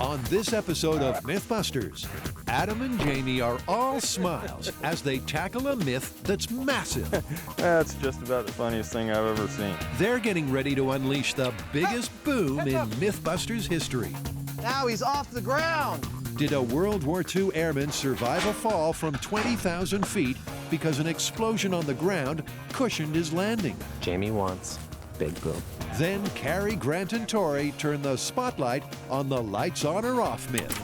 On this episode of MythBusters, Adam and Jamie are all smiles as they tackle a myth that's massive. That's just about the funniest thing I've ever seen. They're getting ready to unleash the biggest boom in MythBusters history. Now he's off the ground. Did a World War II airman survive a fall from 20,000 feet because an explosion on the ground cushioned his landing? Jamie wants big boom. Then Cary, Grant, and Tori turn the spotlight on the lights on or off myth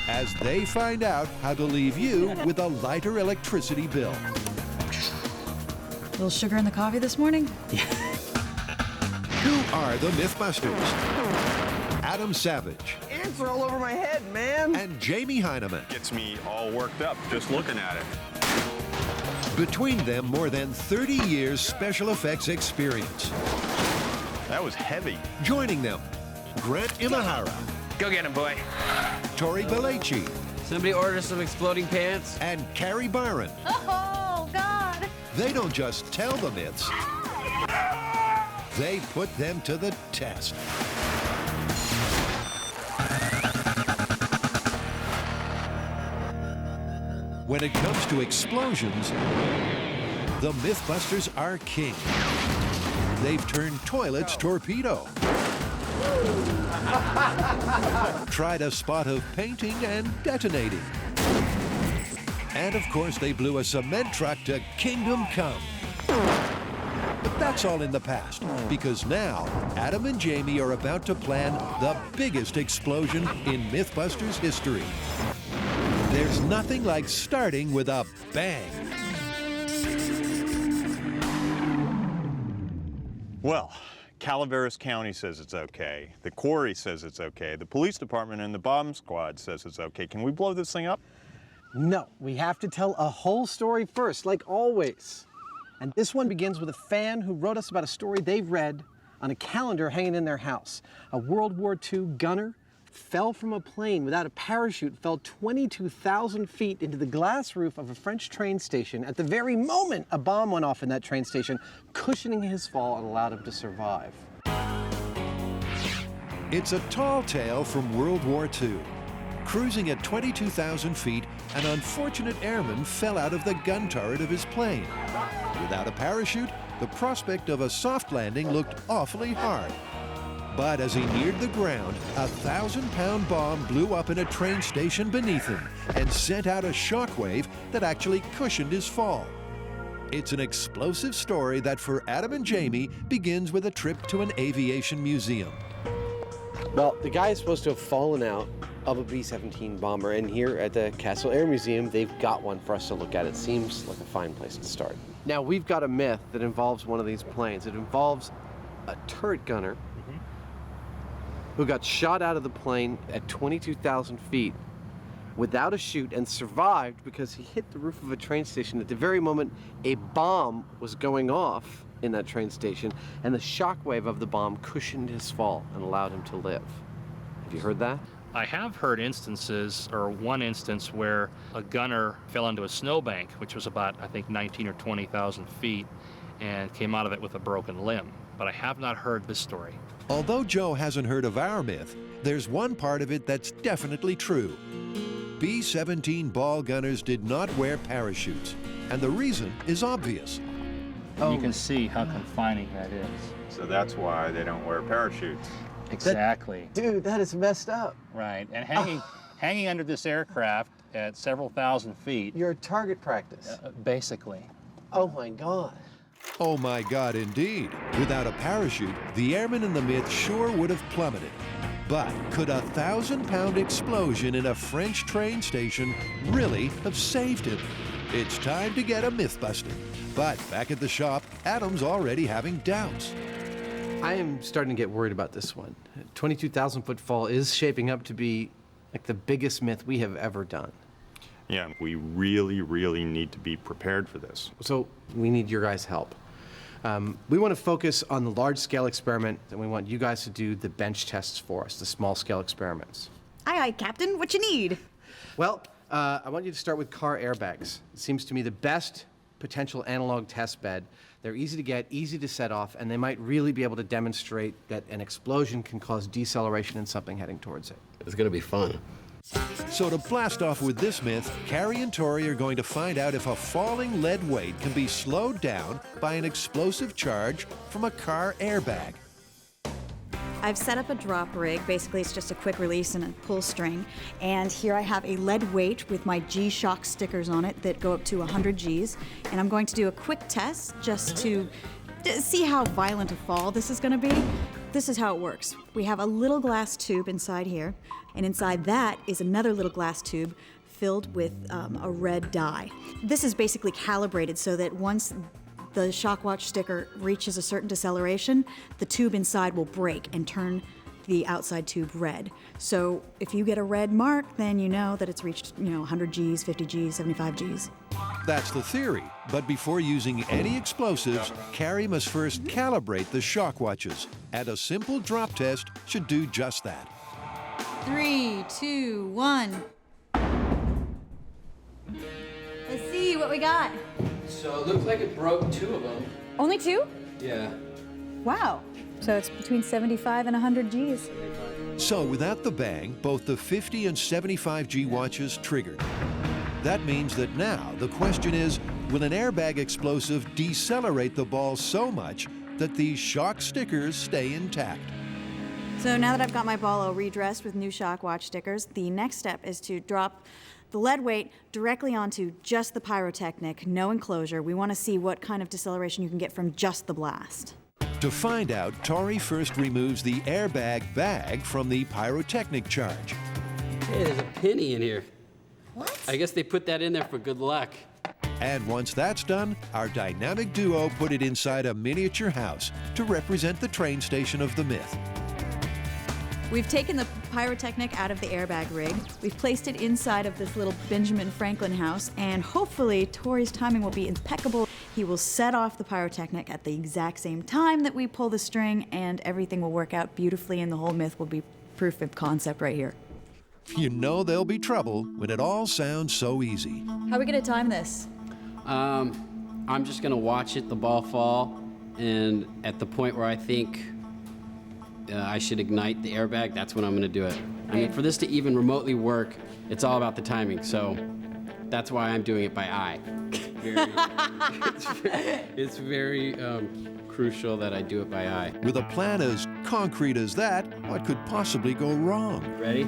as they find out how to leave you with a lighter electricity bill. Little sugar in the coffee this morning? Who are the MythBusters? Adam Savage. Ants are all over my head, man. And Jamie Hyneman. Gets me all worked up just looking at it. Between them, more than 30 years special effects experience. That was heavy. Joining them, Grant Imahara. Go get him, boy. Tori Belleci. Somebody order some exploding pants. And Carrie Byron. Oh, God. They don't just tell the myths, they put them to the test. When it comes to explosions, the MythBusters are king. They've turned toilets torpedo. Tried a spot of painting and detonating. And of course, they blew a cement truck to kingdom come. But that's all in the past, because now Adam and Jamie are about to plan the biggest explosion in MythBusters history. There's nothing like starting with a bang. Well, Calaveras County says it's okay. The quarry says it's okay. The police department and the bomb squad says it's okay. Can we blow this thing up? No, we have to tell a whole story first, like always. And this one begins with a fan who wrote us about a story they've read on a calendar hanging in their house. A World War II gunner fell from a plane without a parachute, fell 22,000 feet into the glass roof of a French train station at the very moment a bomb went off in that train station, cushioning his fall and allowed him to survive. It's a tall tale from World War II. Cruising at 22,000 feet, an unfortunate airman fell out of the gun turret of his plane. Without a parachute, the prospect of a soft landing looked awfully hard. But as he neared the ground, a 1,000-pound bomb blew up in a train station beneath him and sent out a shockwave that actually cushioned his fall. It's an explosive story that for Adam and Jamie begins with a trip to an aviation museum. Well, the guy is supposed to have fallen out of a B-17 bomber, and here at the Castle Air Museum, they've got one for us to look at. It seems like a fine place to start. Now, we've got a myth that involves one of these planes. It involves a turret gunner who got shot out of the plane at 22,000 feet without a chute and survived because he hit the roof of a train station at the very moment a bomb was going off in that train station, and the shockwave of the bomb cushioned his fall and allowed him to live. Have you heard that? I have heard instances, or one instance, where a gunner fell into a snowbank, which was about, I think, 19 or 20,000 feet, and came out of it with a broken limb. But I have not heard this story. Although Joe hasn't heard of our myth, there's one part of it that's definitely true. B-17 ball gunners did not wear parachutes, and the reason is obvious. You can see how confining that is. So that's why they don't wear parachutes. Exactly. Dude, that is messed up. Right, and hanging under this aircraft at several thousand feet. Your target practice. Basically. Oh my God. Oh my God, indeed. Without a parachute, the airman in the myth sure would have plummeted. But could a 1,000-pound explosion in a French train station really have saved him? It's time to get a MythBuster. But back at the shop, Adam's already having doubts. I am starting to get worried about this one. 22,000-foot fall is shaping up to be like the biggest myth we have ever done. Yeah, we really, really need to be prepared for this. So we need your guys' help. We want to focus on the large-scale experiment, and we want you guys to do the bench tests for us, the small-scale experiments. Aye, aye, Captain. What you need? Well, I want you to start with car airbags. It seems to me the best potential analog test bed They're easy to get, easy to set off, and they might really be able to demonstrate that an explosion can cause deceleration in something heading towards it. It's going to be fun. So to blast off with this myth, Carrie and Tori are going to find out if a falling lead weight can be slowed down by an explosive charge from a car airbag. I've set up a drop rig. Basically, it's just a quick release and a pull string. And here I have a lead weight with my G-Shock stickers on it that go up to 100 Gs. And I'm going to do a quick test just to see how violent a fall this is going to be. This is how it works. We have a little glass tube inside here, and inside that is another little glass tube filled with a red dye. This is basically calibrated so that once the Shockwatch sticker reaches a certain deceleration, the tube inside will break and turn the outside tube red. So if you get a red mark, then you know that it's reached, 100 Gs, 50 Gs, 75 Gs. That's the theory, but before using any explosives, Carrie must first calibrate the shock watches, and a simple drop test should do just that. 3, 2, 1. Let's see what we got. So it looks like it broke 2 of them. Only 2? Yeah. Wow. So it's between 75 and 100 Gs. So without the bang, both the 50 and 75 G watches triggered. That means that now the question is, will an airbag explosive decelerate the ball so much that these shock stickers stay intact? So now that I've got my ball all redressed with new Shockwatch stickers, the next step is to drop the lead weight directly onto just the pyrotechnic, no enclosure. We want to see what kind of deceleration you can get from just the blast. To find out, Tori first removes the airbag bag from the pyrotechnic charge. Hey, there's a penny in here. What? I guess they put that in there for good luck. And once that's done, our dynamic duo put it inside a miniature house to represent the train station of the myth. We've taken the pyrotechnic out of the airbag rig. We've placed it inside of this little Benjamin Franklin house, and hopefully Tori's timing will be impeccable. He will set off the pyrotechnic at the exact same time that we pull the string, and everything will work out beautifully, and the whole myth will be proof of concept right here. You know there'll be trouble when it all sounds so easy. How are we gonna time this? I'm just gonna watch the ball fall, and at the point where I think I should ignite the airbag, that's when I'm gonna do it. I mean, for this to even remotely work, it's all about the timing, so that's why I'm doing it by eye. It's very crucial that I do it by eye. With a plan as concrete as that, what could possibly go wrong? Ready?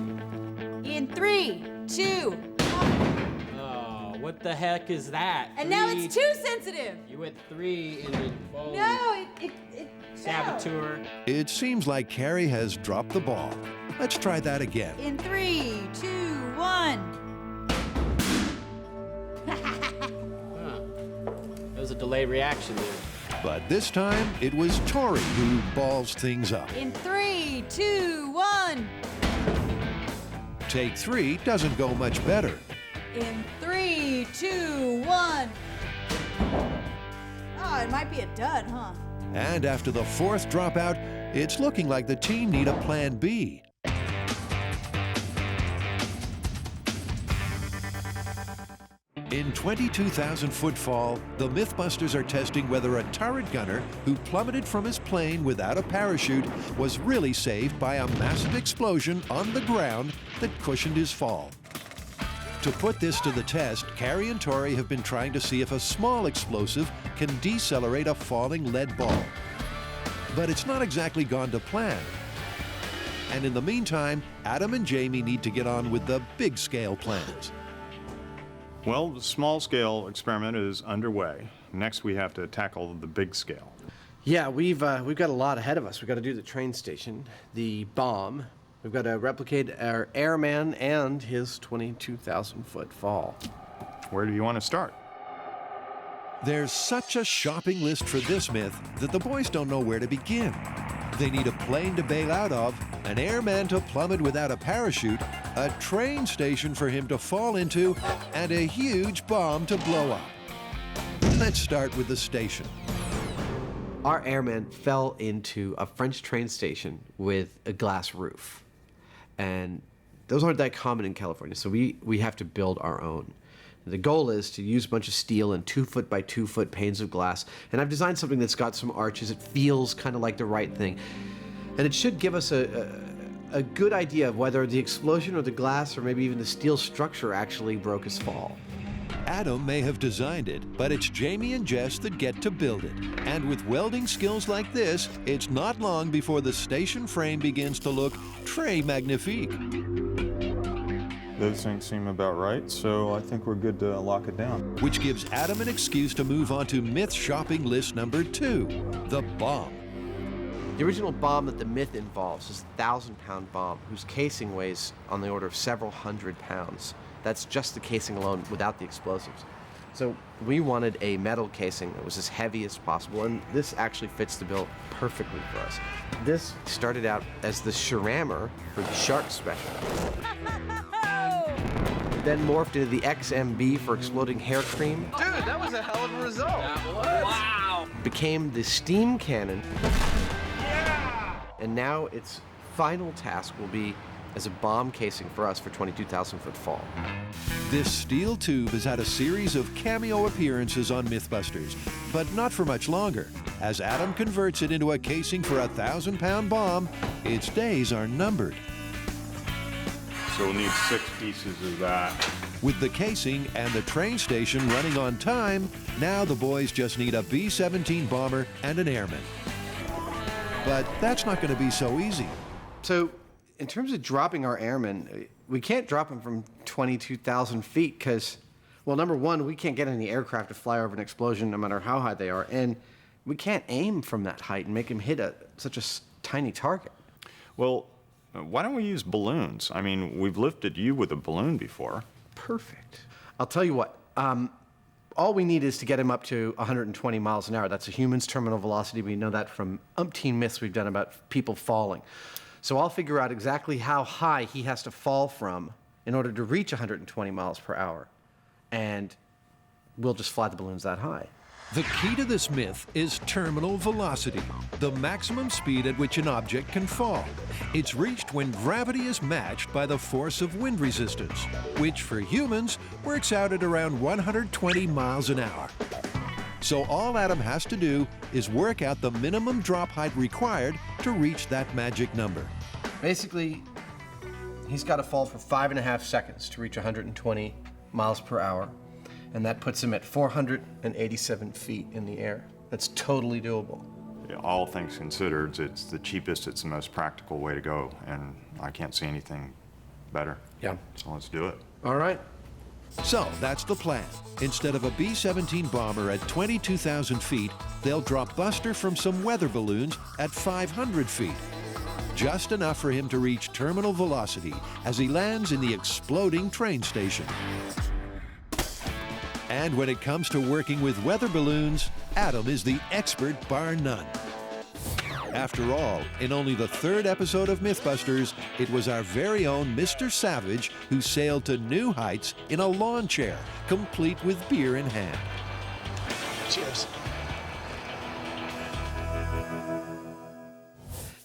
In 3, 2, Oh, what the heck is that? and now it's too sensitive. You went 3 and then followed. No, Saboteur. It seems like Carrie has dropped the ball. Let's try that again. In 3, 2, 1. That was a delayed reaction there. But this time, it was Tori who balls things up. In 3, 2, 1. Take 3 doesn't go much better. In 3, 2, 1. Oh, it might be a dud, huh? And after the 4th dropout, it's looking like the team need a plan B. In 22,000-foot fall, the MythBusters are testing whether a turret gunner who plummeted from his plane without a parachute was really saved by a massive explosion on the ground that cushioned his fall. To put this to the test, Carrie and Tori have been trying to see if a small explosive can decelerate a falling lead ball. But it's not exactly gone to plan. And in the meantime, Adam and Jamie need to get on with the big-scale plans. Well, the small-scale experiment is underway. Next, we have to tackle the big scale. Yeah, we've got a lot ahead of us. We've got to do the train station, the bomb. We've got to replicate our airman and his 22,000-foot fall. Where do you want to start? There's such a shopping list for this myth that the boys don't know where to begin. They need a plane to bail out of, an airman to plummet without a parachute, a train station for him to fall into, and a huge bomb to blow up. Let's start with the station. Our airman fell into a French train station with a glass roof. And those aren't that common in California, so we have to build our own. The goal is to use a bunch of steel and 2 foot by 2 foot panes of glass. And I've designed something that's got some arches. It feels kind of like the right thing. And it should give us a good idea of whether the explosion or the glass or maybe even the steel structure actually broke his fall. Adam may have designed it, but it's Jamie and Jess that get to build it. And with welding skills like this, it's not long before the station frame begins to look très magnifique. Those things seem about right, so I think we're good to lock it down. Which gives Adam an excuse to move on to myth shopping list number 2, the bomb. The original bomb that the myth involves is a 1,000-pound bomb whose casing weighs on the order of several hundred pounds. That's just the casing alone without the explosives. So we wanted a metal casing that was as heavy as possible, and this actually fits the bill perfectly for us. This started out as the Sharammer for the Shark Special. Then morphed into the XMB for exploding hair cream. Dude, that was a hell of a result. Wow. Became the Steam Cannon. Yeah! And now its final task will be as a bomb casing for us for 22,000-foot fall. This steel tube has had a series of cameo appearances on MythBusters, but not for much longer. As Adam converts it into a casing for a 1,000-pound bomb, its days are numbered. So we'll need 6 pieces of that. With the casing and the train station running on time, now the boys just need a B-17 bomber and an airman. But that's not going to be so easy. So, in terms of dropping our airmen, we can't drop them from 22,000 feet because, well, number one, we can't get any aircraft to fly over an explosion no matter how high they are, and we can't aim from that height and make them hit such a tiny target. Well, why don't we use balloons? I mean, we've lifted you with a balloon before. Perfect. I'll tell you what, all we need is to get him up to 120 miles an hour. That's a human's terminal velocity. We know that from umpteen myths we've done about people falling. So I'll figure out exactly how high he has to fall from in order to reach 120 miles per hour. And we'll just fly the balloons that high. The key to this myth is terminal velocity, the maximum speed at which an object can fall. It's reached when gravity is matched by the force of wind resistance, which for humans works out at around 120 miles an hour. So all Adam has to do is work out the minimum drop height required to reach that magic number. Basically, he's got to fall for 5.5 seconds to reach 120 miles per hour. And that puts him at 487 feet in the air. That's totally doable. Yeah, all things considered, it's the cheapest, it's the most practical way to go, and I can't see anything better. Yeah. So let's do it. All right. So that's the plan. Instead of a B-17 bomber at 22,000 feet, they'll drop Buster from some weather balloons at 500 feet. Just enough for him to reach terminal velocity as he lands in the exploding train station. And when it comes to working with weather balloons, Adam is the expert bar none. After all, in only the 3rd episode of MythBusters, it was our very own Mr. Savage who sailed to new heights in a lawn chair, complete with beer in hand. Cheers.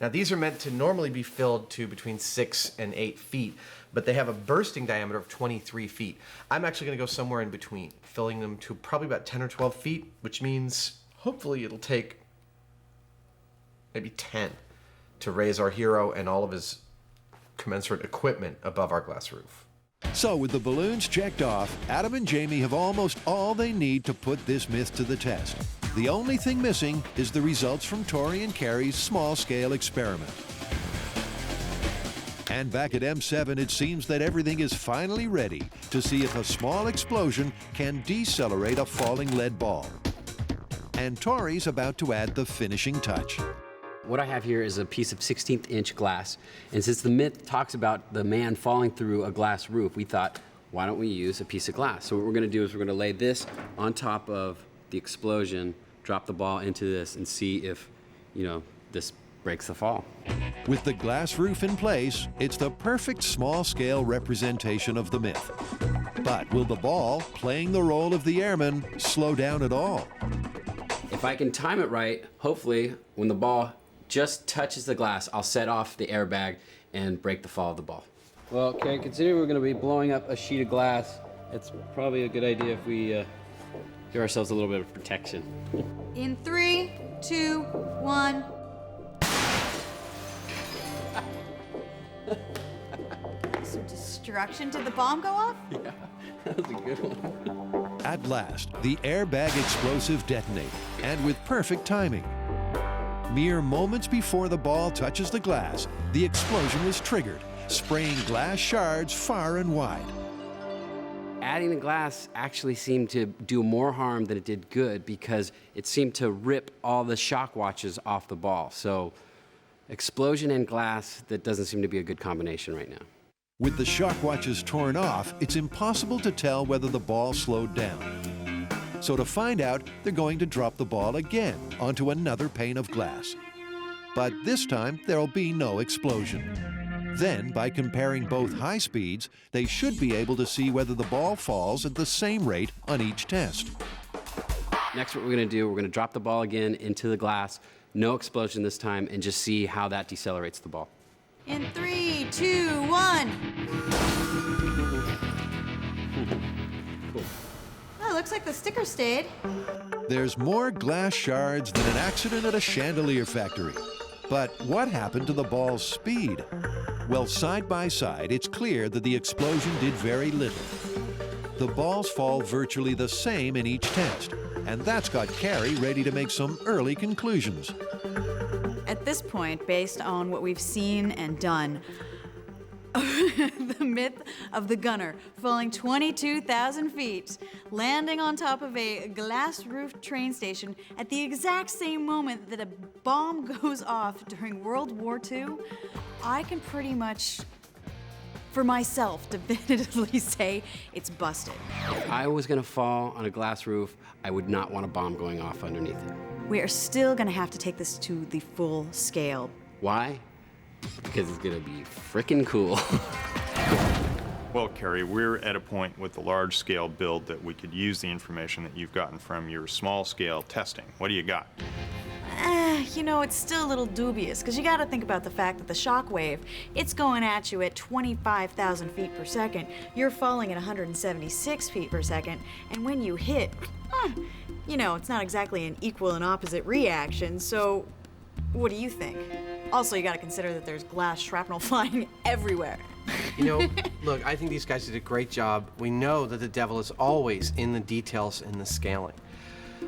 Now these are meant to normally be filled to between 6 and 8 feet, but they have a bursting diameter of 23 feet. I'm actually going to go somewhere in between, filling them to probably about 10 or 12 feet, which means hopefully it'll take maybe 10 to raise our hero and all of his commensurate equipment above our glass roof. So with the balloons checked off, Adam and Jamie have almost all they need to put this myth to the test. The only thing missing is the results from Tori and Carrie's small-scale experiment. And back at M7, it seems that everything is finally ready to see if a small explosion can decelerate a falling lead ball. And Tori's about to add the finishing touch. What I have here is a piece of 16th inch glass, and since the myth talks about the man falling through a glass roof, we thought, why don't we use a piece of glass? So what we're gonna do is we're gonna lay this on top of the explosion, drop the ball into this, and see if, this breaks the fall. With the glass roof in place, it's the perfect small-scale representation of the myth. But will the ball, playing the role of the airman, slow down at all? If I can time it right, hopefully, when the ball just touches the glass, I'll set off the airbag and break the fall of the ball. Well, okay, considering we're gonna be blowing up a sheet of glass It's probably a good idea if we give ourselves a little bit of protection. In 3, 2, 1. Some destruction. Did the bomb go off? Yeah, that was a good one. At last, the airbag explosive detonated, and with perfect timing. Mere moments before the ball touches the glass, the explosion was triggered, spraying glass shards far and wide. Adding the glass actually seemed to do more harm than it did good because it seemed to rip all the shock watches off the ball. So explosion and glass, that doesn't seem to be a good combination right now. With the shock watches torn off, it's impossible to tell whether the ball slowed down. So to find out, they're going to drop the ball again onto another pane of glass. But this time, there'll be no explosion. Then, by comparing both high speeds, they should be able to see whether the ball falls at the same rate on each test. Next, what we're going to do, we're going to drop the ball again into the glass, no explosion this time, and just see how that decelerates the ball. In 3, 2, 1. Cool. Oh, looks like the sticker stayed. There's more glass shards than an accident at a chandelier factory. But what happened to the ball's speed? Well, side by side, it's clear that the explosion did very little. The balls fall virtually the same in each test, and that's got Carrie ready to make some early conclusions. At this point, based on what we've seen and done, the myth of the gunner falling 22,000 feet, landing on top of a glass-roofed train station at the exact same moment that a bomb goes off during World War II, I can pretty much, for myself, definitively say it's busted. If I was going to fall on a glass roof, I would not want a bomb going off underneath it. We are still gonna have to take this to the full scale. Why? Because it's going to be frickin' cool. Well, Carrie, we're at a point with the large-scale build that we could use the information that you've gotten from your small-scale testing. What do you got? You know, it's still a little dubious, because you gotta think about the fact that the Shockwave, it's going at you at 25,000 feet per second. You're falling at 176 feet per second, and when you hit, you know, it's not exactly an equal and opposite reaction, so what do you think? Also, you gotta consider that there's glass shrapnel flying everywhere. You know, look, I think these guys did a great job. We know that the devil is always in the details and the scaling.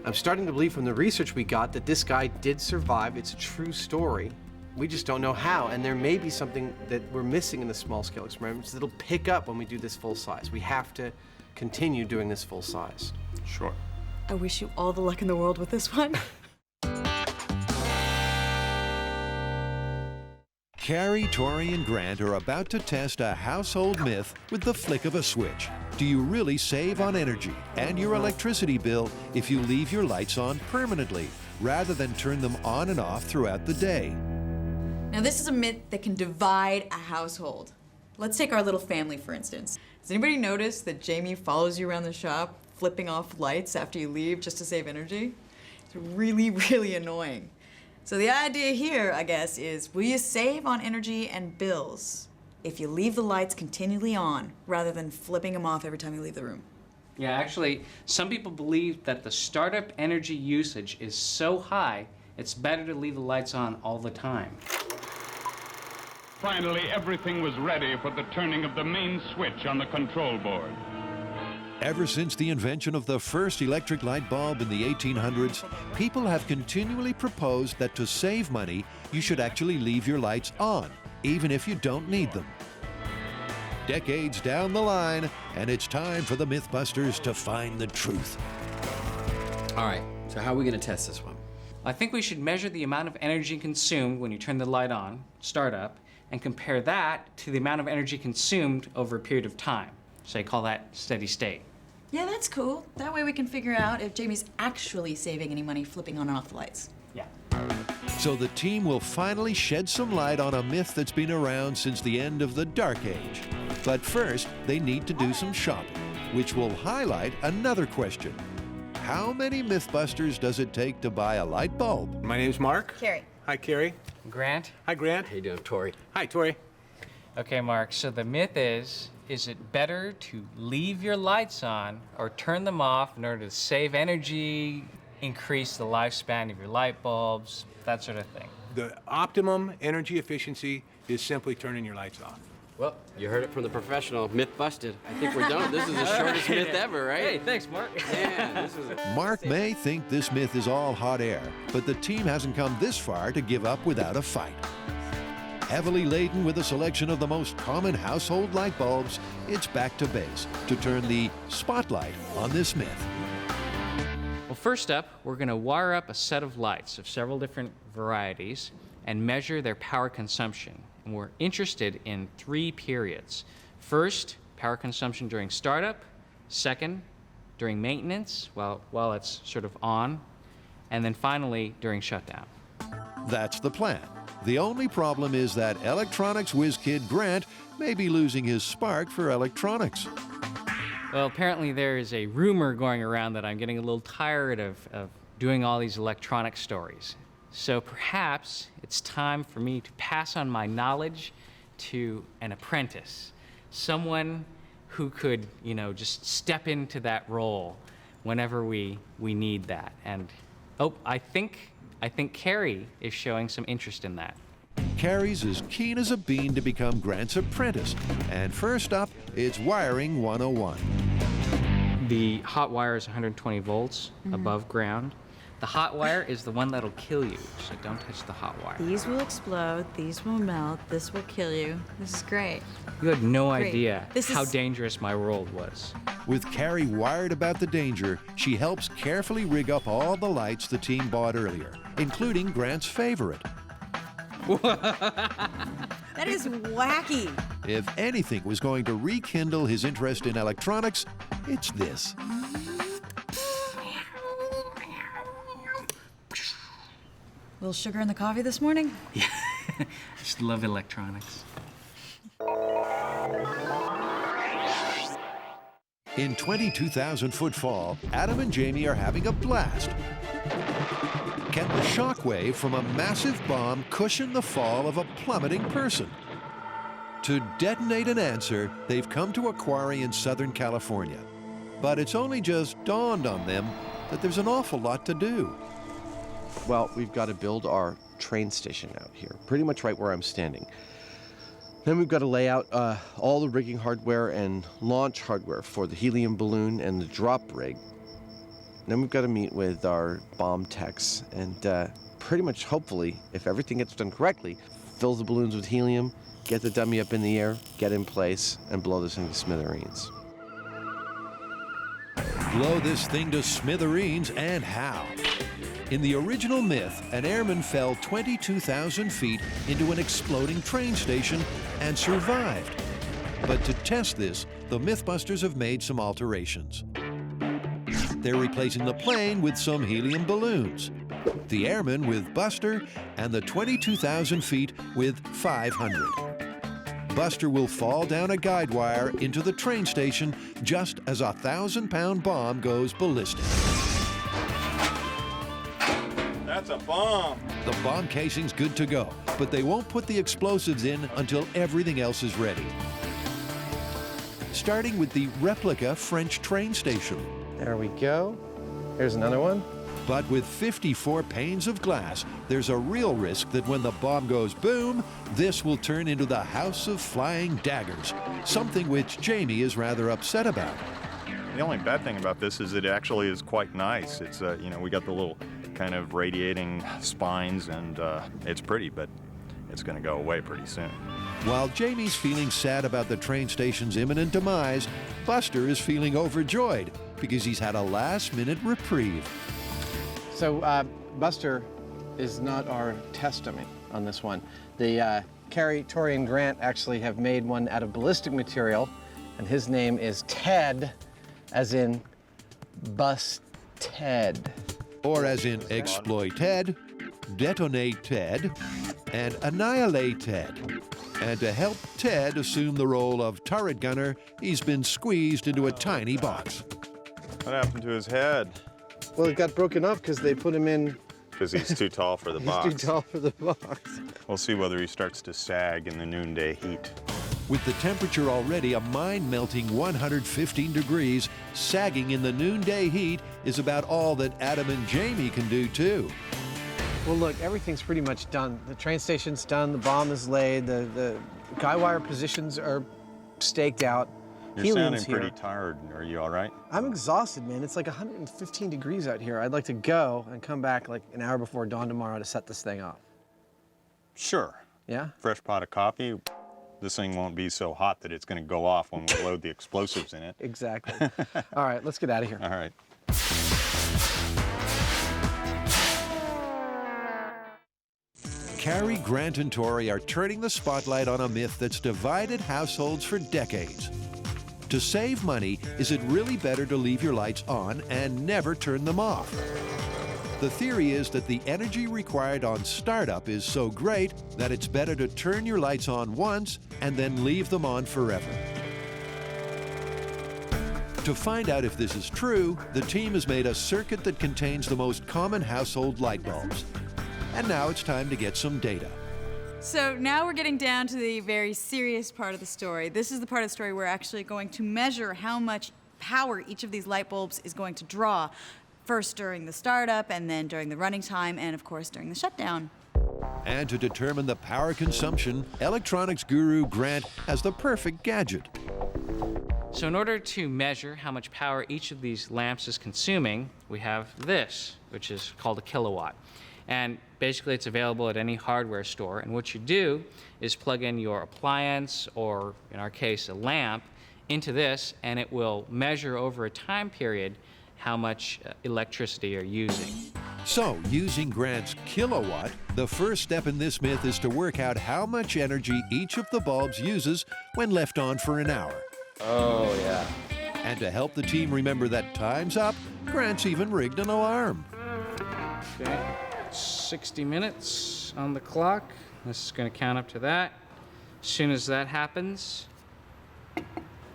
I'm starting to believe from the research we got that this guy did survive. It's a true story. We just don't know how, and there may be something that we're missing in the small-scale experiments that'll pick up when we do this full size. We have to continue doing this full size. Sure. I wish you all the luck in the world with this one. Carrie, Tori, and Grant are about to test a household myth with the flick of a switch. Do you really save on energy and your electricity bill if you leave your lights on permanently, rather than turn them on and off throughout the day? Now, this is a myth that can divide a household. Let's take our little family, for instance. Has anybody noticed that Jamie follows you around the shop, flipping off lights after you leave just to save energy? It's really, really annoying. So the idea here, I guess, is will you save on energy and bills if you leave the lights continually on rather than flipping them off every time you leave the room? Yeah, actually, some people believe that the startup energy usage is so high, it's better to leave the lights on all the time. Finally, everything was ready for the turning of the main switch on the control board. Ever since the invention of the first electric light bulb in the 1800s, people have continually proposed that to save money, you should actually leave your lights on, even if you don't need them. Decades down the line, and it's time for the MythBusters to find the truth. All right, so how are we going to test this one? I think we should measure the amount of energy consumed when you turn the light on, start up, and compare that to the amount of energy consumed over a period of time. So I call that steady state. Yeah, that's cool. That way we can figure out if Jamie's actually saving any money flipping on and off the lights. Yeah. So the team will finally shed some light on a myth that's been around since the end of the Dark Age. But first, they need to do some shopping, which will highlight another question. How many MythBusters does it take to buy a light bulb? My name's Mark. Carrie. Hi, Carrie. Grant? Hi, Grant. How you doing, Tori? Hi, Tori. Okay, Mark, so the myth is, is it better to leave your lights on or turn them off in order to save energy, increase the lifespan of your light bulbs, that sort of thing? The optimum energy efficiency is simply turning your lights off. Well, you heard it from the professional. Myth busted. I think we're done. This is the shortest myth ever, right? Hey, thanks, Mark. Yeah, this is Mark may think this myth is all hot air, but the team hasn't come this far to give up without a fight. Heavily laden with a selection of the most common household light bulbs, it's back to base to turn the spotlight on this myth. Well, first up, we're going to wire up a set of lights of several different varieties and measure their power consumption. And we're interested in 3 periods. First, power consumption during startup. Second, during maintenance, while it's sort of on. And then finally, during shutdown. That's the plan. The only problem is that electronics whiz kid Grant may be losing his spark for electronics. Well, apparently there is a rumor going around that I'm getting a little tired of doing all these electronic stories. So perhaps it's time for me to pass on my knowledge to an apprentice, someone who could, just step into that role whenever we need that. And I think Carrie is showing some interest in that. Carrie's as keen as a bean to become Grant's apprentice. And first up, it's wiring 101. The hot wire is 120 volts above ground. The hot wire is the one that'll kill you, so don't touch the hot wire. These will explode, these will melt, this will kill you. This is great. You had no Great. idea how is- dangerous my world was. With Carrie wired about the danger, she helps carefully rig up all the lights the team bought earlier, including Grant's favorite. That is wacky. If anything was going to rekindle his interest in electronics, it's this. Little sugar in the coffee this morning? Yeah, I just love electronics. In 22,000-foot fall, Adam and Jamie are having a blast. Can the shockwave from a massive bomb cushion the fall of a plummeting person? To detonate an answer, they've come to a quarry in Southern California. But it's only just dawned on them that there's an awful lot to do. Well, we've got to build our train station out here, pretty much right where I'm standing. Then we've got to lay out all the rigging hardware and launch hardware for the helium balloon and the drop rig. Then we've got to meet with our bomb techs and pretty much, hopefully, if everything gets done correctly, fill the balloons with helium, get the dummy up in the air, get in place, and blow this thing to smithereens. Blow this thing to smithereens, and how? In the original myth, an airman fell 22,000 feet into an exploding train station and survived. But to test this, the MythBusters have made some alterations. They're replacing the plane with some helium balloons, the airman with Buster, and the 22,000 feet with 500. Buster will fall down a guide wire into the train station just as a 1,000-pound bomb goes ballistic. That's a bomb. The bomb casing's good to go, but they won't put the explosives in until everything else is ready. Starting with the replica French train station. There we go. Here's another one. But with 54 panes of glass, there's a real risk that when the bomb goes boom, this will turn into the House of Flying Daggers, something which Jamie is rather upset about. The only bad thing about this is it actually is quite nice. It's, we got the little kind of radiating spines, and it's pretty, but it's going to go away pretty soon. While Jamie's feeling sad about the train station's imminent demise, Buster is feeling overjoyed because he's had a last-minute reprieve. So Buster is not our test dummy on this one. The Carrie, Tori, and Grant actually have made one out of ballistic material, and his name is Ted, as in Bust Ted. Or as in Exploit Ted, Detonate Ted, and Annihilate Ted. And to help Ted assume the role of turret gunner, he's been squeezed into a tiny box. What happened to his head? Well, it got broken up because they put him in. Because he's too tall for the box. He's too tall for the box. We'll see whether he starts to sag in the noonday heat. With the temperature already a mind-melting 115 degrees, sagging in the noonday heat is about all that Adam and Jamie can do too. Well, look, everything's pretty much done. The train station's done, the bomb is laid, the guy wire positions are staked out. You're sounding pretty tired. Are you all right? I'm exhausted, man. It's like 115 degrees out here. I'd like to go and come back like an hour before dawn tomorrow to set this thing off. Sure. Yeah? Fresh pot of coffee. This thing won't be so hot that it's going to go off when we load the explosives in it. Exactly. All right, let's get out of here. All right. Carrie, Grant, and Tori are turning the spotlight on a myth that's divided households for decades. To save money, is it really better to leave your lights on and never turn them off? The theory is that the energy required on startup is so great that it's better to turn your lights on once and then leave them on forever. To find out if this is true, the team has made a circuit that contains the most common household light bulbs. And now it's time to get some data. So now we're getting down to the very serious part of the story. This is the part of the story we're actually going to measure how much power each of these light bulbs is going to draw. First during the startup, and then during the running time, and of course during the shutdown. And to determine the power consumption, electronics guru Grant has the perfect gadget. So in order to measure how much power each of these lamps is consuming, we have this, which is called a kilowatt. And basically it's available at any hardware store. And what you do is plug in your appliance, or in our case, a lamp, into this, and it will measure over a time period how much electricity you're using. So, using Grant's kilowatt, the first step in this myth is to work out how much energy each of the bulbs uses when left on for an hour. Oh, yeah. And to help the team remember that time's up, Grant's even rigged an alarm. Okay, 60 minutes on the clock. This is going to count up to that. As soon as that happens,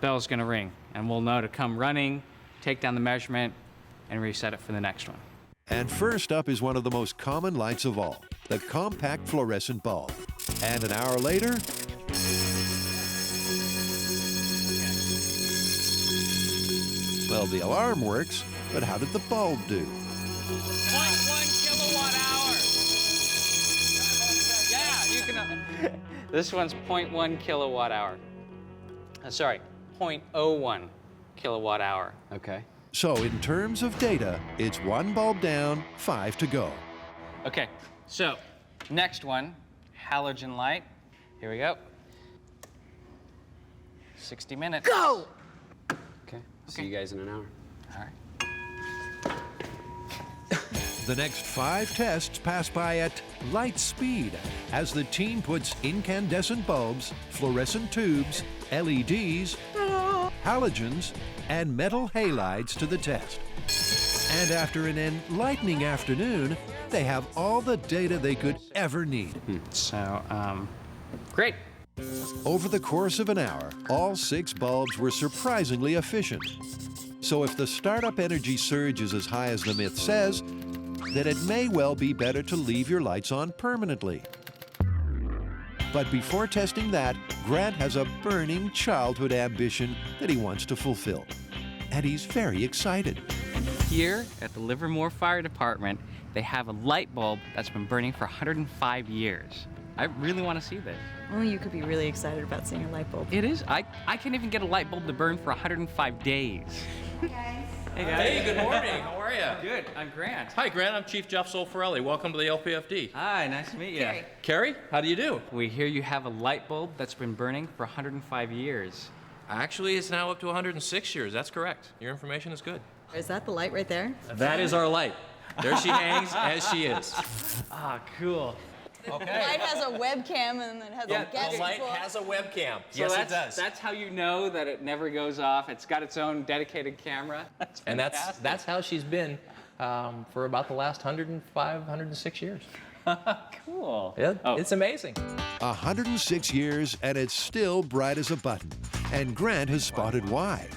bell's going to ring, and we'll know to come running, take down the measurement, and reset it for the next one. And first up is one of the most common lights of all, the compact fluorescent bulb. And an hour later, well, the alarm works, but how did the bulb do? 0.1 kilowatt hour. Yeah, you can. This one's 0.1 kilowatt hour. Sorry, 0.01 kilowatt hour. Okay. So in terms of data, it's one bulb down, 5 to go. Okay, so next one, halogen light. Here we go. 60 minutes. Go! Okay. See you guys in an hour. All right. The next 5 tests pass by at light speed as the team puts incandescent bulbs, fluorescent tubes, LEDs, halogens, and metal halides to the test. And after an enlightening afternoon, they have all the data they could ever need. So, great. Over the course of an hour, all 6 bulbs were surprisingly efficient. So if the startup energy surge is as high as the myth says, then it may well be better to leave your lights on permanently. But before testing that, Grant has a burning childhood ambition that he wants to fulfill. And he's very excited. Here at the Livermore Fire Department, they have a light bulb that's been burning for 105 years. I really want to see this. Oh, you could be really excited about seeing a light bulb. It is. I can't even get a light bulb to burn for 105 days. Hey, guys. Hey, guys. Hey, good morning. How are you? Good. I'm Grant. Hi, Grant. I'm Chief Jeff Solfarelli. Welcome to the LPFD. Hi, nice to meet you. Carrie. Carrie, how do you do? We hear you have a light bulb that's been burning for 105 years. Actually, it's now up to 106 years. That's correct. Your information is good. Is that the light right there? That is our light. There she hangs as she is. Ah, cool. The light has a webcam and it has a gadget. The light has a webcam. So Yes, it does. That's how you know that it never goes off. It's got its own dedicated camera. And that's how she's been for about the last 105, 106 years. Cool. Yeah, It's amazing. 106 years, and it's still bright as a button. And Grant has spotted why.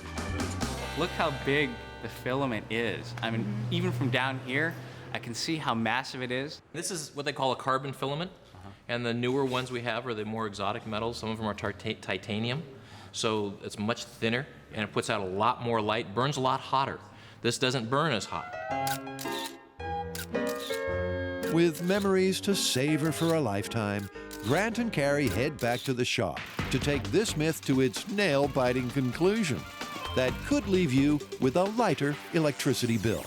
Look how big the filament is. I mean, even from down here, I can see how massive it is. This is what they call a carbon filament. And the newer ones we have are the more exotic metals. Some of them are titanium, so it's much thinner, and it puts out a lot more light, burns a lot hotter. This doesn't burn as hot. With memories to savor for a lifetime, Grant and Carrie head back to the shop to take this myth to its nail-biting conclusion that could leave you with a lighter electricity bill.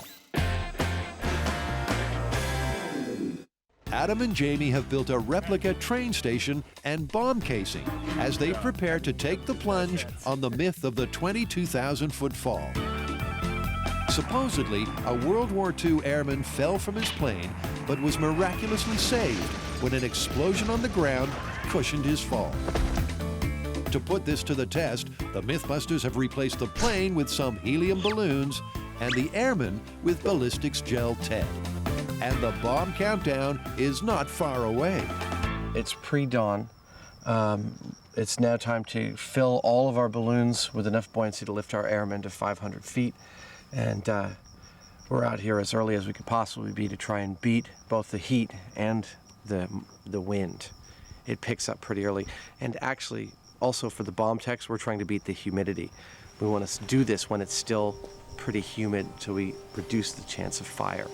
Adam and Jamie have built a replica train station and bomb casing as they prepare to take the plunge on the myth of the 22,000-foot fall. Supposedly, a World War II airman fell from his plane but was miraculously saved when an explosion on the ground cushioned his fall. To put this to the test, the MythBusters have replaced the plane with some helium balloons and the airman with Ballistics gel Ted. And the bomb countdown is not far away. It's pre-dawn. It's now time to fill all of our balloons with enough buoyancy to lift our airmen to 500 feet. And we're out here as early as we could possibly be to try and beat both the heat and the wind. It picks up pretty early. And actually, also for the bomb techs, we're trying to beat the humidity. We want to do this when it's still pretty humid so we reduce the chance of fire.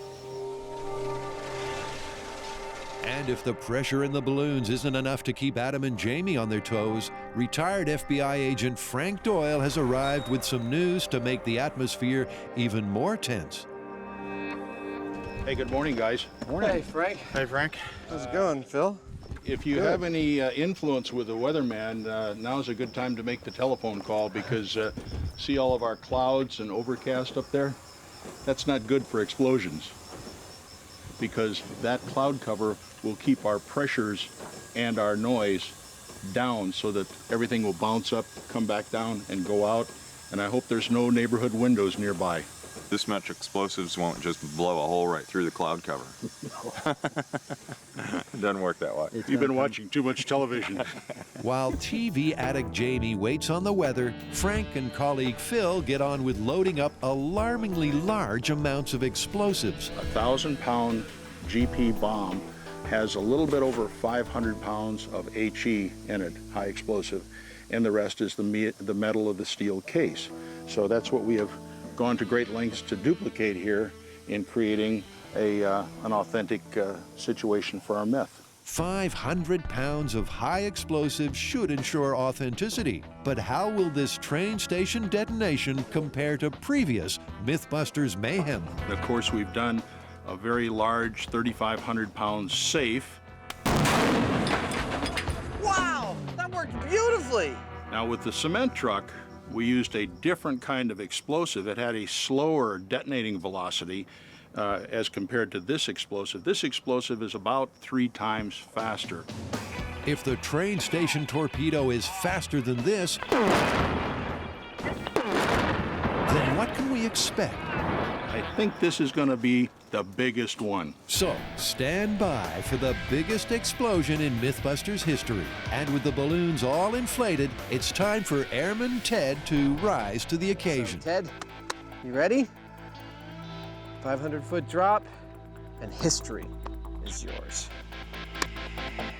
And if the pressure in the balloons isn't enough to keep Adam and Jamie on their toes, retired FBI agent Frank Doyle has arrived with some news to make the atmosphere even more tense. Hey, good morning, guys. Morning. Hey, Frank. Hey, Frank. How's it going, Phil? If you have any influence with the weatherman, now's a good time to make the telephone call because see all of our clouds and overcast up there? That's not good for explosions because that cloud cover will keep our pressures and our noise down so that everything will bounce up, come back down, and go out. And I hope there's no neighborhood windows nearby. This much explosives won't just blow a hole right through the cloud cover. It doesn't work that way. You've been watching too much television. While TV addict Jamie waits on the weather, Frank and colleague Phil get on with loading up alarmingly large amounts of explosives. A 1,000-pound GP bomb has a little bit over 500 pounds of HE in it, high explosive, and the rest is the metal of the steel case. So that's what we have gone to great lengths to duplicate here in creating an authentic situation for our myth. 500 pounds of high explosives should ensure authenticity. But how will this train station detonation compare to previous MythBusters mayhem? Of course, we've done a very large 3,500-pound safe. Wow, that worked beautifully. Now with the cement truck, we used a different kind of explosive. It had a slower detonating velocity as compared to this explosive. This explosive is about 3 times faster. If the train station torpedo is faster than this, then what can we expect? I think this is going to be the biggest one. So, stand by for the biggest explosion in MythBusters history. And with the balloons all inflated, it's time for Airman Ted to rise to the occasion. So, Ted, you ready? 500-foot drop, and history is yours.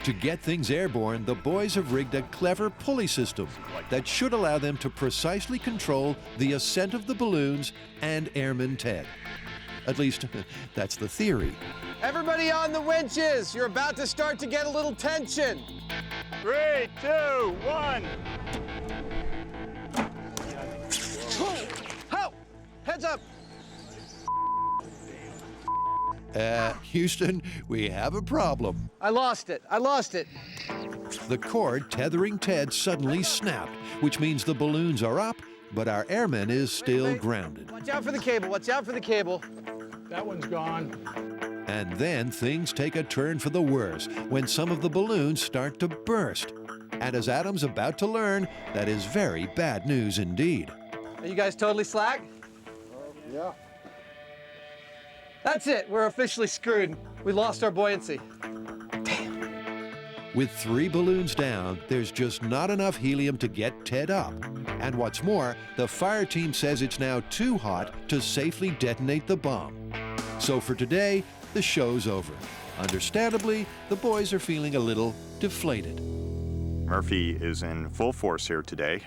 To get things airborne, the boys have rigged a clever pulley system that should allow them to precisely control the ascent of the balloons and Airman Ted. At least, that's the theory. Everybody on the winches! You're about to start to get a little tension. 3, 2, 1. Ho! Heads up! Houston, we have a problem. I lost it. The cord tethering Ted suddenly snapped, which means the balloons are up, but our airman is still grounded. Watch out for the cable, That one's gone. And then things take a turn for the worse when some of the balloons start to burst. And as Adam's about to learn, that is very bad news indeed. Are you guys totally slack? Yeah. That's it. We're officially screwed. We lost our buoyancy. With 3 balloons down, there's just not enough helium to get Ted up. And what's more, the fire team says it's now too hot to safely detonate the bomb. So for today, the show's over. Understandably, the boys are feeling a little deflated. Murphy is in full force here today,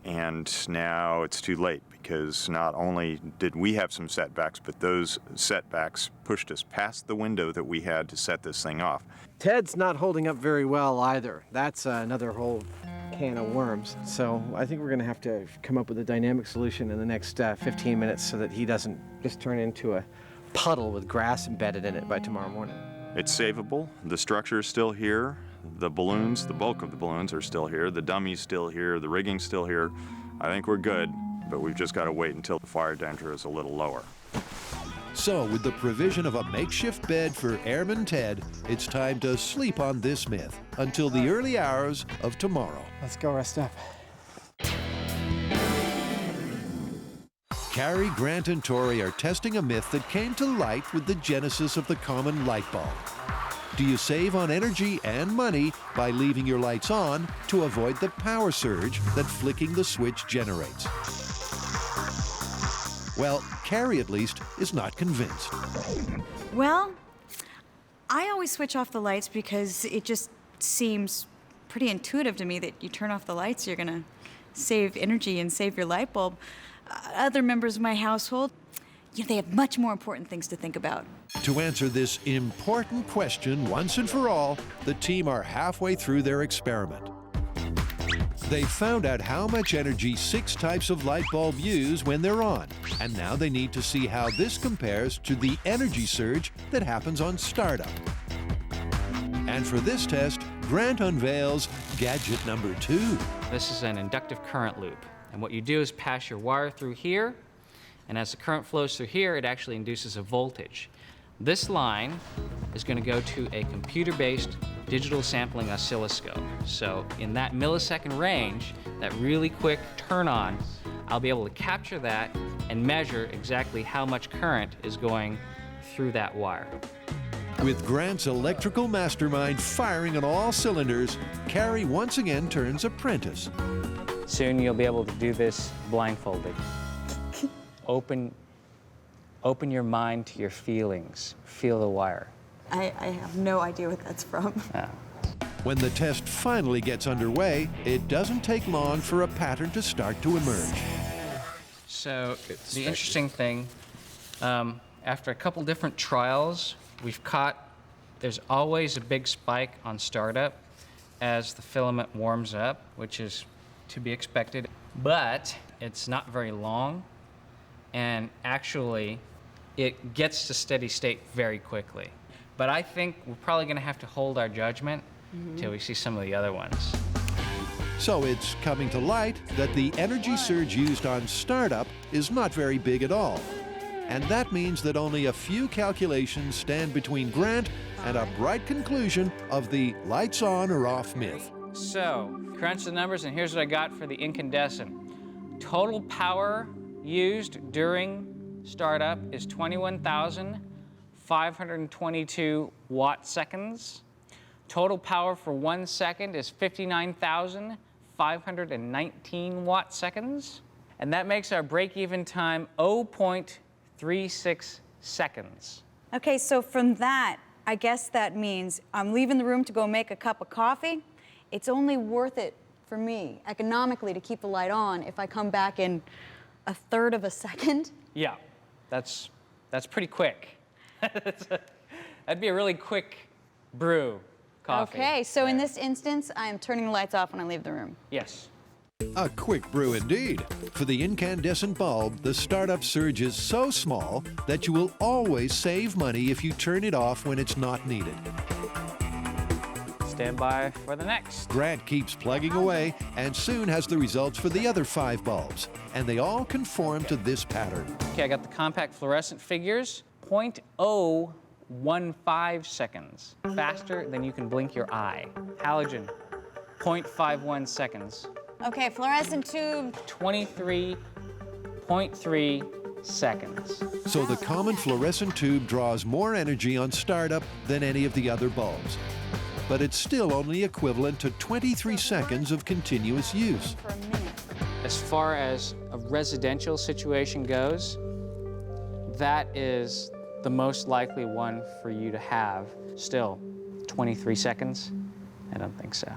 and now it's too late because not only did we have some setbacks, but those setbacks pushed us past the window that we had to set this thing off. Ted's not holding up very well either. That's another whole can of worms. So I think we're going to have to come up with a dynamic solution in the next 15 minutes so that he doesn't just turn into a puddle with grass embedded in it by tomorrow morning. It's savable. The structure is still here. The balloons, the bulk of the balloons are still here. The dummy's still here. The rigging's still here. I think we're good, but we've just got to wait until the fire danger is a little lower. So, with the provision of a makeshift bed for Airman Ted, it's time to sleep on this myth until the early hours of tomorrow. Let's go rest up. Carrie, Grant, and Tori are testing a myth that came to light with the genesis of the common light bulb. Do you save on energy and money by leaving your lights on to avoid the power surge that flicking the switch generates? Well, Carrie, at least, is not convinced. Well, I always switch off the lights because it just seems pretty intuitive to me that you turn off the lights, you're gonna save energy and save your light bulb. Other members of my household, they have much more important things to think about. To answer this important question once and for all, the team are halfway through their experiment. They found out how much energy 6 types of light bulb use when they're on, and now they need to see how this compares to the energy surge that happens on startup. And for this test, Grant unveils gadget number 2. This is an inductive current loop, and what you do is pass your wire through here, and as the current flows through here, it actually induces a voltage. This line is going to go to a computer-based digital sampling oscilloscope. So in that millisecond range, that really quick turn on, I'll be able to capture that and measure exactly how much current is going through that wire. With Grant's electrical mastermind firing on all cylinders, Carrie once again turns apprentice. Soon you'll be able to do this blindfolded. Open your mind to your feelings. Feel the wire. I have no idea what that's from. When the test finally gets underway, it doesn't take long for a pattern to start to emerge. So the interesting thing, after a couple different trials, we've caught there's always a big spike on startup as the filament warms up, which is to be expected, but it's not very long, and actually it gets to steady state very quickly. But I think we're probably going to have to hold our judgment till we see some of the other ones. So it's coming to light that the energy surge used on startup is not very big at all. And that means that only a few calculations stand between Grant and a bright conclusion of the lights on or off myth. So, crunch the numbers, and here's what I got for the incandescent. Total power used during startup is 21,522 watt-seconds. Total power for 1 second is 59,519 watt-seconds. And that makes our break-even time 0.36 seconds. Okay, so from that, I guess that means I'm leaving the room to go make a cup of coffee. It's only worth it for me, economically, to keep the light on if I come back in 1/3 of a second. Yeah, that's pretty quick. That'd be a really quick brew coffee. Okay, so in this instance, I am turning the lights off when I leave the room. Yes. A quick brew indeed. For the incandescent bulb, the startup surge is so small that you will always save money if you turn it off when it's not needed. Stand by for the next. Grant keeps plugging away and soon has the results for the other 5 bulbs, and they all conform to this pattern. Okay, I got the compact fluorescent figures. 0.015 seconds. Faster than you can blink your eye. Halogen, 0.51 seconds. Okay, fluorescent tube. 23.3 seconds. So the common fluorescent tube draws more energy on startup than any of the other bulbs. But it's still only equivalent to 23 seconds of continuous use. As far as a residential situation goes, that is the most likely one for you to have. Still, 23 seconds? I don't think so.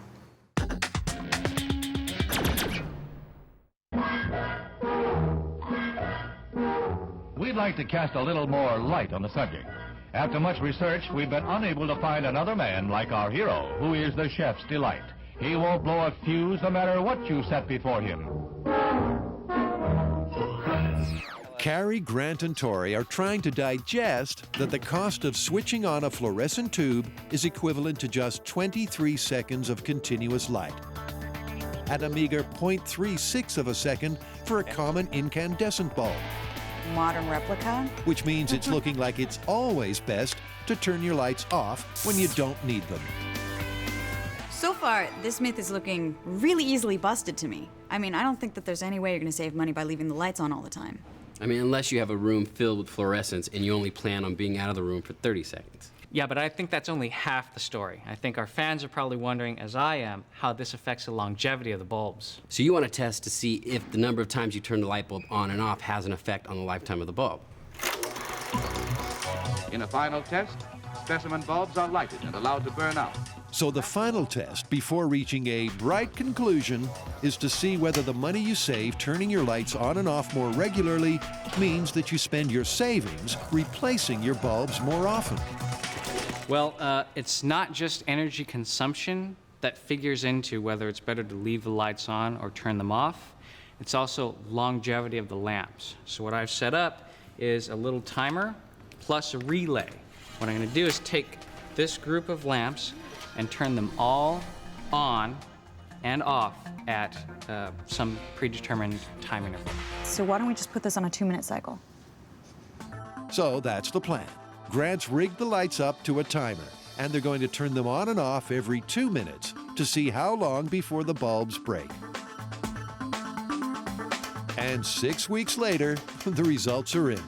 We'd like to cast a little more light on the subject. After much research, we've been unable to find another man like our hero, who is the chef's delight. He won't blow a fuse no matter what you set before him. Carrie, Grant, and Tori are trying to digest that the cost of switching on a fluorescent tube is equivalent to just 23 seconds of continuous light, at a meager 0.36 of a second for a common incandescent bulb. Modern replica. Which means it's looking like it's always best to turn your lights off when you don't need them. So far, this myth is looking really easily busted to me. I mean, I don't think that there's any way you're gonna save money by leaving the lights on all the time. I mean, unless you have a room filled with fluorescents and you only plan on being out of the room for 30 seconds. Yeah, but I think that's only half the story. I think our fans are probably wondering, as I am, how this affects the longevity of the bulbs. So you want to test to see if the number of times you turn the light bulb on and off has an effect on the lifetime of the bulb. In a final test, specimen bulbs are lighted and allowed to burn out. So the final test, before reaching a bright conclusion, is to see whether the money you save turning your lights on and off more regularly means that you spend your savings replacing your bulbs more often. Well, it's not just energy consumption that figures into whether it's better to leave the lights on or turn them off. It's also longevity of the lamps. So what I've set up is a little timer plus a relay. What I'm going to do is take this group of lamps and turn them all on and off at some predetermined time interval. So why don't we just put this on a 2-minute cycle? So that's the plan. Grant's rigged the lights up to a timer, and they're going to turn them on and off every 2 minutes to see how long before the bulbs break. And 6 weeks later, the results are in.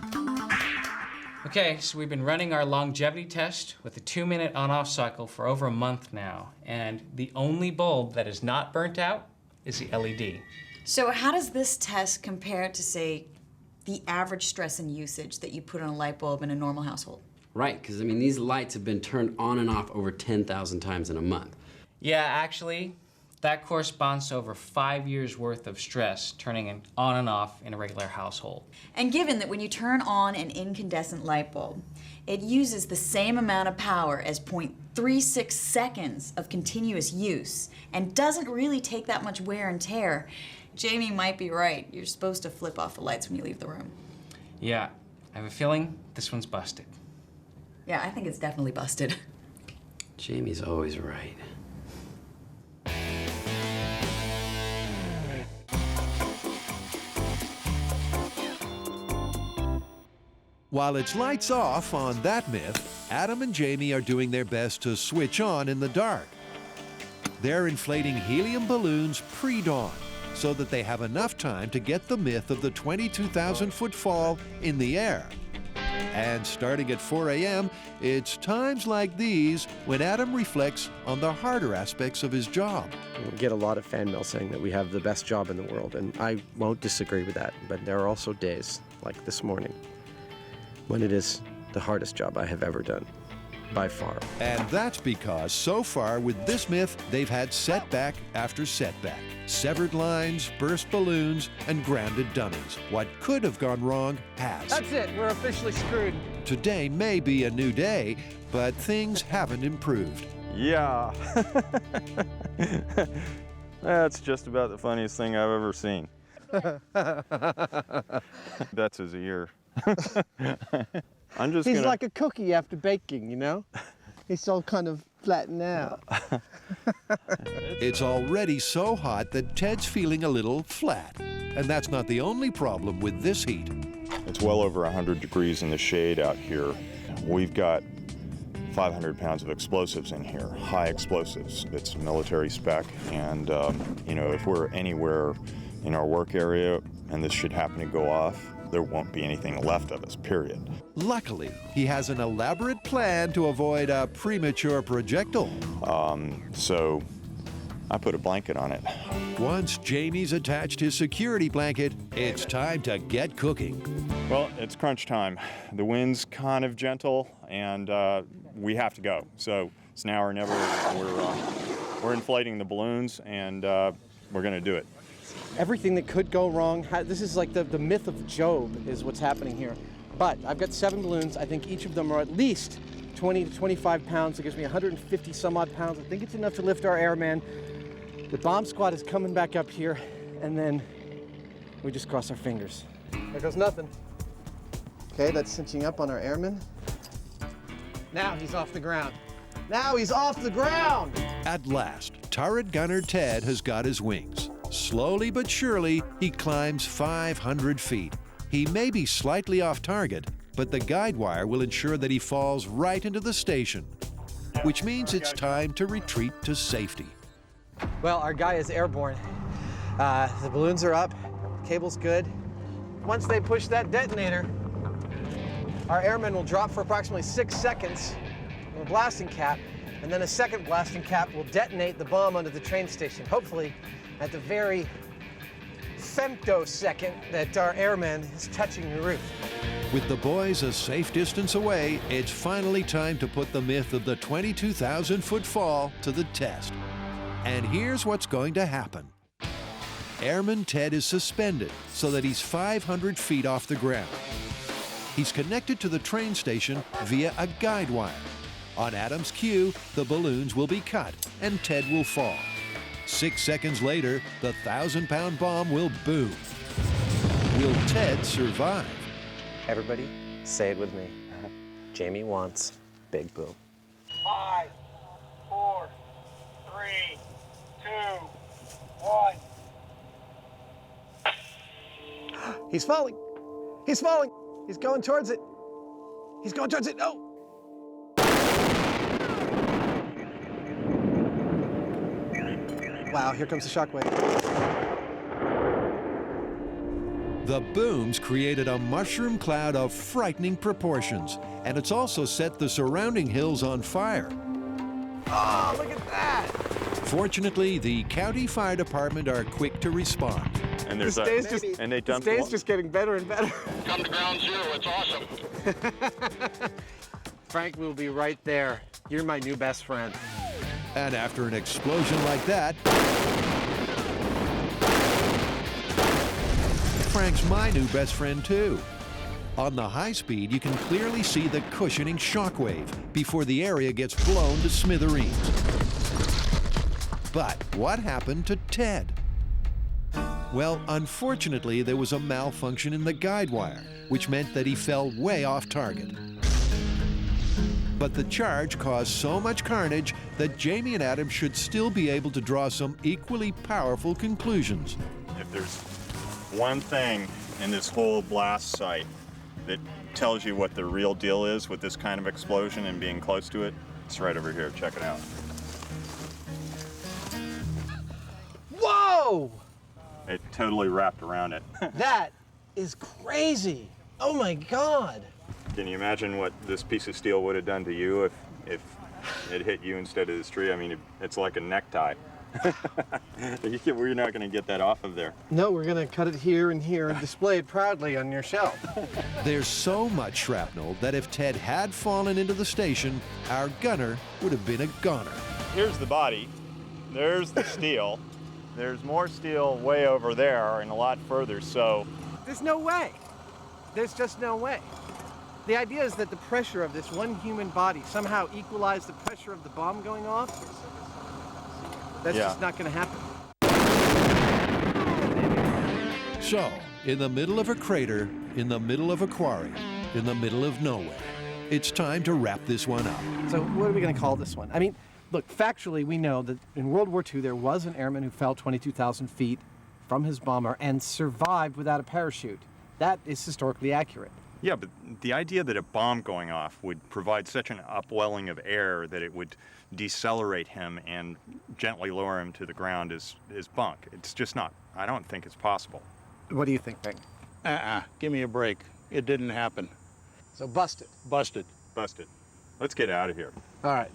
Okay, so we've been running our longevity test with a 2-minute on-off cycle for over a month now, and the only bulb that is not burnt out is the LED. So how does this test compare to, say, the average stress and usage that you put on a light bulb in a normal household? Right, because I mean, these lights have been turned on and off over 10,000 times in a month. Yeah, actually, that corresponds to over 5 years worth of stress turning it on and off in a regular household. And given that when you turn on an incandescent light bulb, it uses the same amount of power as 0.36 seconds of continuous use and doesn't really take that much wear and tear, Jamie might be right. You're supposed to flip off the lights when you leave the room. Yeah, I have a feeling this one's busted. Yeah, I think it's definitely busted. Jamie's always right. While it's lights off on that myth, Adam and Jamie are doing their best to switch on in the dark. They're inflating helium balloons pre-dawn so that they have enough time to get the myth of the 22,000-foot fall in the air. And starting at 4 a.m., it's times like these when Adam reflects on the harder aspects of his job. We get a lot of fan mail saying that we have the best job in the world, and I won't disagree with that. But there are also days, like this morning, when it is the hardest job I have ever done, by far. And that's because so far with this myth, they've had setback after setback. Severed lines, burst balloons, and grounded dummies. What could have gone wrong has. That's it, we're officially screwed. Today may be a new day, but things haven't improved. Yeah. That's just about the funniest thing I've ever seen. That's his ear. He's like a cookie after baking, you know? He's all kind of flattened out. It's already so hot that Ted's feeling a little flat. And that's not the only problem with this heat. It's well over 100 degrees in the shade out here. We've got 500 pounds of explosives in here, high explosives. It's military spec, and you know, if we're anywhere in our work area and this should happen to go off, there won't be anything left of us, period. Luckily, he has an elaborate plan to avoid a premature projectile. So I put a blanket on it. Once Jamie's attached his security blanket, it's time to get cooking. Well, it's crunch time. The wind's kind of gentle, and we have to go. So it's now or never. We're inflating the balloons, and we're going to do it. Everything that could go wrong, this is like the myth of Job is what's happening here. But I've got 7 balloons. I think each of them are at least 20 to 25 pounds. It gives me 150 some odd pounds. I think it's enough to lift our airman. The bomb squad is coming back up here, and then we just cross our fingers. There goes nothing. Okay, that's cinching up on our airman. Now he's off the ground. Now he's off the ground! At last, turret gunner Ted has got his wings. Slowly but surely, he climbs 500 feet. He may be slightly off target, but the guide wire will ensure that he falls right into the station, which means it's time to retreat to safety. Well, our guy is airborne. The balloons are up, cable's good. Once they push that detonator, our airman will drop for approximately 6 seconds on a blasting cap, and then a second blasting cap will detonate the bomb under the train station, hopefully at the very femtosecond that our airman is touching the roof. With the boys a safe distance away, it's finally time to put the myth of the 22,000-foot fall to the test. And here's what's going to happen. Airman Ted is suspended so that he's 500 feet off the ground. He's connected to the train station via a guide wire. On Adam's cue, the balloons will be cut and Ted will fall. 6 seconds later, the 1,000-pound bomb will boom. Will Ted survive? Everybody, say it with me. Jamie wants big boom. 5, 4, 3, 2, 1. He's falling. He's falling. He's going towards it. He's going towards it. Oh! Wow, here comes the shockwave. The booms created a mushroom cloud of frightening proportions, and it's also set the surrounding hills on fire. Oh, look at that! Fortunately, the county fire department are quick to respond. And there's This day's just getting better and better. Come to ground zero, it's awesome. Frank will be right there. You're my new best friend. And after an explosion like that, Frank's my new best friend too. On the high speed, you can clearly see the cushioning shockwave before the area gets blown to smithereens. But what happened to Ted? Well, unfortunately, there was a malfunction in the guide wire, which meant that he fell way off target. But the charge caused so much carnage that Jamie and Adam should still be able to draw some equally powerful conclusions. If there's one thing in this whole blast site that tells you what the real deal is with this kind of explosion and being close to it, it's right over here. Check it out. Whoa! It totally wrapped around it. That is crazy. Oh my God. Can you imagine what this piece of steel would have done to you if it hit you instead of this tree? I mean, it's like a necktie. We're not going to get that off of there. No, we're going to cut it here and display it proudly on your shelf. There's so much shrapnel that if Ted had fallen into the station, our gunner would have been a goner. Here's the body. There's the steel. There's more steel way over there and a lot further, so... There's no way. There's just no way. The idea is that the pressure of this one human body somehow equalized the pressure of the bomb going off. That's just not going to happen. So, in the middle of a crater, in the middle of a quarry, in the middle of nowhere, it's time to wrap this one up. So what are we going to call this one? I mean, look, factually, we know that in World War II, there was an airman who fell 22,000 feet from his bomber and survived without a parachute. That is historically accurate. Yeah, but the idea that a bomb going off would provide such an upwelling of air that it would decelerate him and gently lower him to the ground is bunk. It's just not. I don't think it's possible. What do you think, Peg? Give me a break. It didn't happen. So busted. Busted. Busted. Let's get out of here. All right.